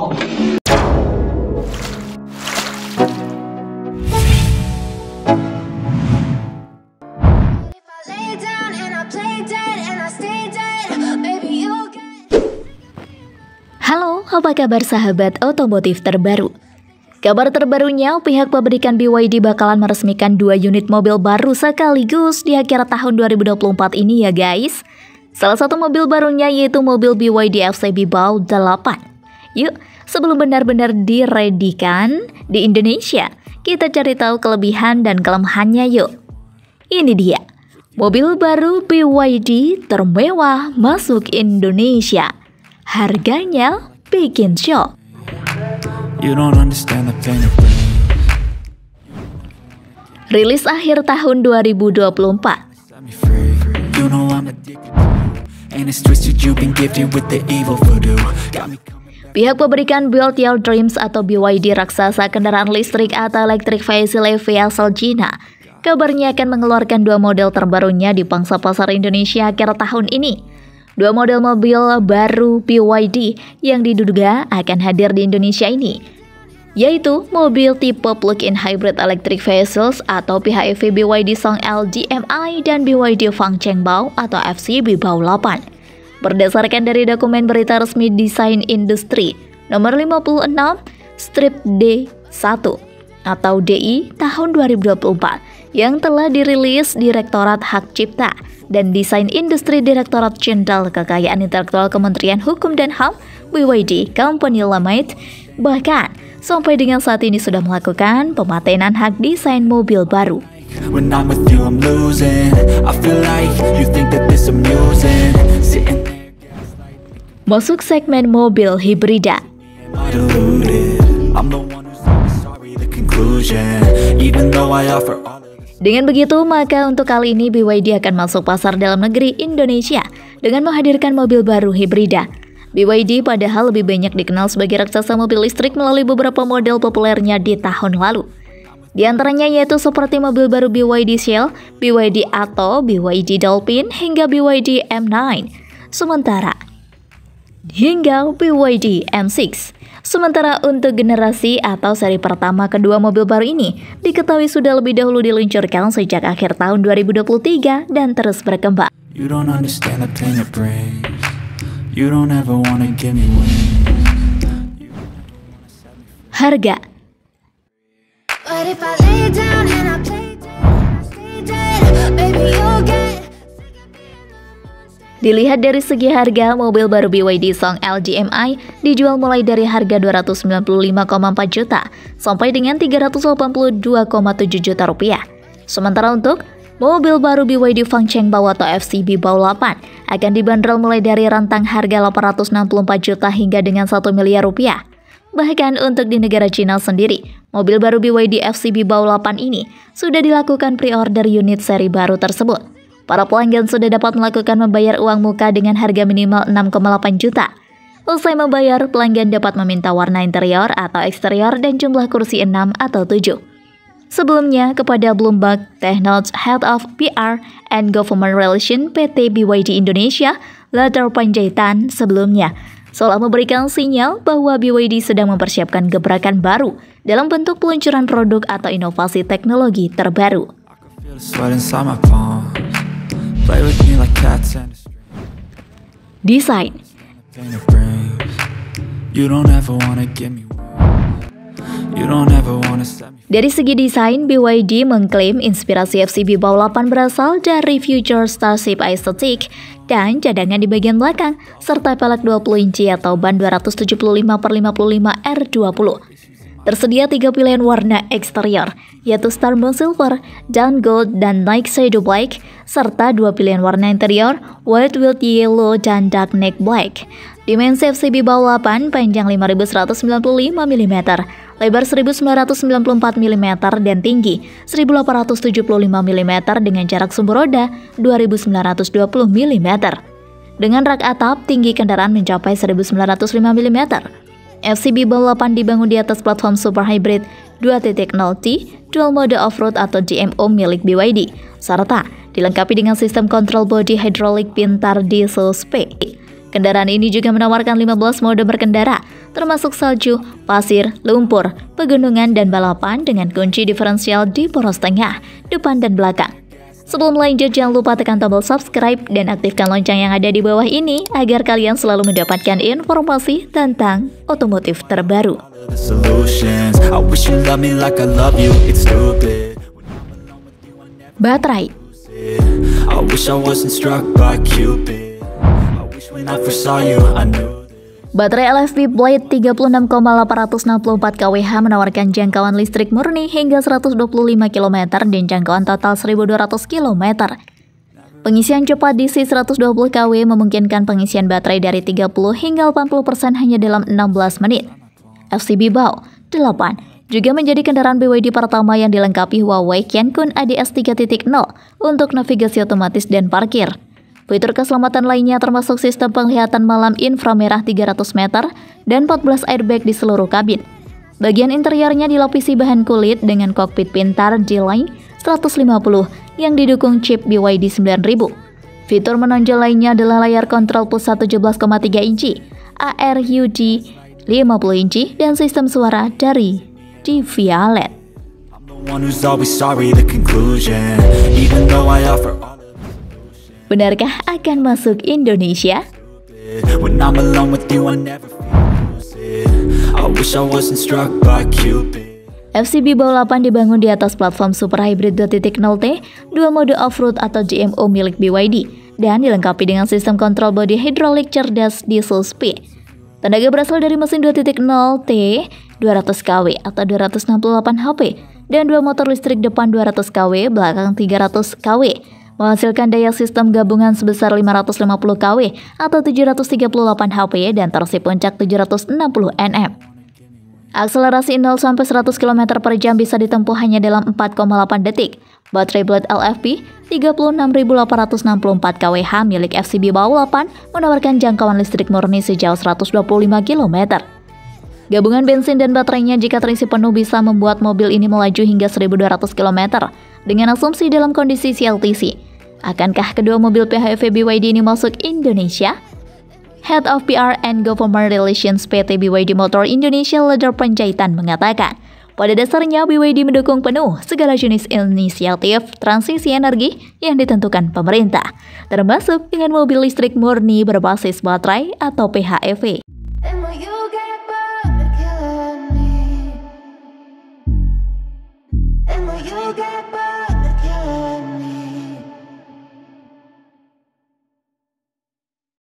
Halo, apa kabar sahabat otomotif terbaru? Kabar terbarunya, pihak pabrikan BYD bakalan meresmikan 2 unit mobil baru sekaligus di akhir tahun 2024 ini ya guys. Salah satu mobil barunya yaitu mobil BYD FCB Bow 8. Yuk, sebelum benar-benar diredikan di Indonesia, kita cari tahu kelebihan dan kelemahannya yuk. Ini dia, mobil baru BYD termewah masuk Indonesia. Harganya bikin shock. Rilis akhir tahun 2024. Pihak pabrikan Build Your Dreams atau BYD raksasa kendaraan listrik atau electric vehicle EV asal Cina kabarnya akan mengeluarkan 2 model terbarunya di pangsa pasar Indonesia akhir tahun ini. 2 model mobil baru BYD yang diduga akan hadir di Indonesia ini, yaitu mobil tipe plug-in hybrid electric vehicles atau PHEV BYD Song LDMI dan BYD Fangcheng Bow atau FCB Bow 8. Berdasarkan dari dokumen berita resmi Desain Industri nomor 56 strip D1 atau DI tahun 2024 yang telah dirilis Direktorat Hak Cipta dan Desain Industri Direktorat Jenderal Kekayaan Intelektual Kementerian Hukum dan HAM BYD Company Limited bahkan sampai dengan saat ini sudah melakukan pematenan hak desain mobil baru. Masuk segmen mobil hibrida. Dengan begitu, maka untuk kali ini BYD akan masuk pasar dalam negeri Indonesia dengan menghadirkan mobil baru hibrida. BYD padahal lebih banyak dikenal sebagai raksasa mobil listrik melalui beberapa model populernya di tahun lalu. Di antaranya yaitu seperti mobil baru BYD Shell, BYD Atto, BYD Dolphin, hingga BYD M9. Sementara BYD M6. Sementara untuk generasi atau seri pertama kedua mobil baru ini diketahui sudah lebih dahulu diluncurkan sejak akhir tahun 2023 dan terus berkembang. Harga. Dilihat dari segi harga, mobil baru BYD Song LDMI dijual mulai dari harga 295,4 juta sampai dengan 382,7 juta rupiah. Sementara untuk mobil baru BYD Fangcheng Bow atau FCB Bow 8 akan dibanderol mulai dari rentang harga 864 juta hingga dengan 1 miliar rupiah. Bahkan untuk di negara Cina sendiri, mobil baru BYD FCB Bow 8 ini sudah dilakukan pre-order unit seri baru tersebut. Para pelanggan sudah dapat melakukan membayar uang muka dengan harga minimal 6,8 juta. Usai membayar, pelanggan dapat meminta warna interior atau eksterior dan jumlah kursi 6 atau 7. Sebelumnya, kepada Bloomberg Technology Head of PR and Government Relations PT BYD Indonesia, Latar Panjaitan sebelumnya seolah memberikan sinyal bahwa BYD sedang mempersiapkan gebrakan baru dalam bentuk peluncuran produk atau inovasi teknologi terbaru. Desain. Dari segi desain, BYD mengklaim inspirasi FCB Bow 8 berasal dari Future Starship aesthetic dan cadangan di bagian belakang, serta pelek 20 inci atau ban 275/55 R20. Tersedia 3 pilihan warna eksterior, yaitu Starbound Silver, Dawn Gold, dan Night Shadow Black, serta 2 pilihan warna interior, White with Yellow dan Dark Neck Black. Dimensi FCB Bow 8 panjang 5195 mm, lebar 1994 mm, dan tinggi 1875 mm dengan jarak sumber roda 2920 mm. Dengan rak atap, tinggi kendaraan mencapai 1905 mm. FCB Bow 8 dibangun di atas platform Super Hybrid 2.0T Dual Mode Off-Road atau DMO milik BYD, serta dilengkapi dengan sistem kontrol bodi hidrolik pintar diesel speed. Kendaraan ini juga menawarkan 15 mode berkendara, termasuk salju, pasir, lumpur, pegunungan, dan balapan dengan kunci diferensial di poros tengah, depan, dan belakang. Sebelum lanjut, jangan lupa tekan tombol subscribe dan aktifkan lonceng yang ada di bawah ini agar kalian selalu mendapatkan informasi tentang otomotif terbaru. Baterai. Baterai LFP Blade 36,864 kWh menawarkan jangkauan listrik murni hingga 125 km dan jangkauan total 1200 km. Pengisian cepat DC 120 kW memungkinkan pengisian baterai dari 30 hingga 80% hanya dalam 16 menit. FCB BAW 8 juga menjadi kendaraan BYD pertama yang dilengkapi Huawei Qiankun ADS 3.0 untuk navigasi otomatis dan parkir. Fitur keselamatan lainnya termasuk sistem penglihatan malam inframerah 300 meter dan 14 airbag di seluruh kabin. Bagian interiornya dilapisi bahan kulit dengan kokpit pintar G-Line 150 yang didukung chip BYD 9000. Fitur menonjol lainnya adalah layar kontrol pusat 17,3 inci, ARUG 50 inci, dan sistem suara dari Violet. Benarkah akan masuk Indonesia? FCB BAW 8 dibangun di atas platform Super Hybrid 2.0T, 2 mode off-road atau GMO milik BYD, dan dilengkapi dengan sistem kontrol bodi hidrolik cerdas diesel speed. Tenaga berasal dari mesin 2.0T 200 kW atau 268 HP, dan 2 motor listrik depan 200 kW, belakang 300 kW. Menghasilkan daya sistem gabungan sebesar 550 kW atau 738 HP dan torsi puncak 760 Nm. Akselerasi 0-100 km per jam bisa ditempuh hanya dalam 4,8 detik. Baterai Blade LFP 36.864 kWh milik FCB BAW 8 menawarkan jangkauan listrik murni sejauh 125 km. Gabungan bensin dan baterainya jika terisi penuh bisa membuat mobil ini melaju hingga 1.200 km dengan asumsi dalam kondisi CLTC. Akankah kedua mobil PHEV BYD ini masuk Indonesia? Head of PR and Government Relations PT BYD Motor Indonesia Ledar Panjaitan mengatakan, pada dasarnya BYD mendukung penuh segala jenis inisiatif transisi energi yang ditentukan pemerintah, termasuk dengan mobil listrik murni berbasis baterai atau PHEV.